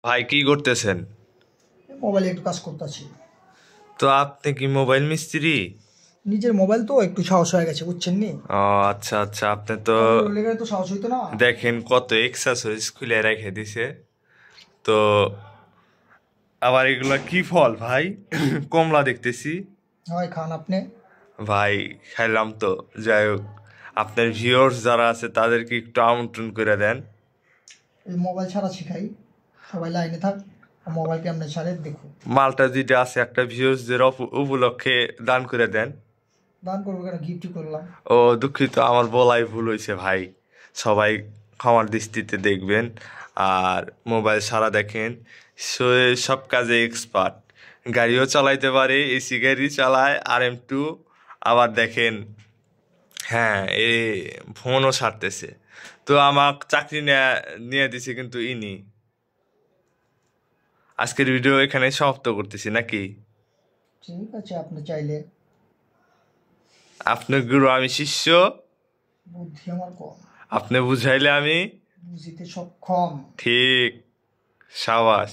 ভাই কি করতেছেন? মোবাইলে একটু কাজ করতেছি। তো আপনি কি মোবাইল মিস্ত্রি? নিজের মোবাইল তো একটু সাহস হয়ে গেছে, বুঝছেন নি? ও আচ্ছা আচ্ছা, আপনি তো অন্য লেগে তো সাহস হইতো না। দেখেন কত এক্সারসাইজ খুলে রেখে দিছে। তো আবার এগুলা কি ফল ভাই? কমলা দেখতেছি। হয় খান আপনি? ভাই খাইলাম তো। যাই হোক, আপনার ভিউয়ার্স যারা আছে তাদেরকে একটু আমন্ত্রণ করে দেন। এই মোবাইল ছাড়া শিখাই, সবাই লাইনে থাক। মোবাইল কেমনে ছাড়ে দেখো। মালটা যেটা আছে একটা ভিউয়ার্সদের উপলক্ষে দান করে দেন। দান করবো কেন, গিফটই করলাম। ও দুঃখিত, আমার বলাই ভুল হয়েছে ভাই। সবাই ক্ষমার দৃষ্টিতে দেখবেন। আর মোবাইল সারা দেখেন, সব কাজে এক্সপার্ট। গাড়িও চালাইতে পারে, এসি গাড়ি চালায়, RM2। আবার দেখেন, হ্যাঁ, ফোনও সারতেছে। তো আমাক চাকরি নিয়ে দিছে কিন্তু ইনি। আজকের ভিডিও এখানে সমাপ্ত করতেছি নাকি? ঠিক আছে, আপনি চাইলে। আপনার গুরু আমি শিষ্য। বুদ্ধি আমার কম, আপনি বুঝাইলে আমি বুঝিতে সক্ষম। ঠিক। সাবাস।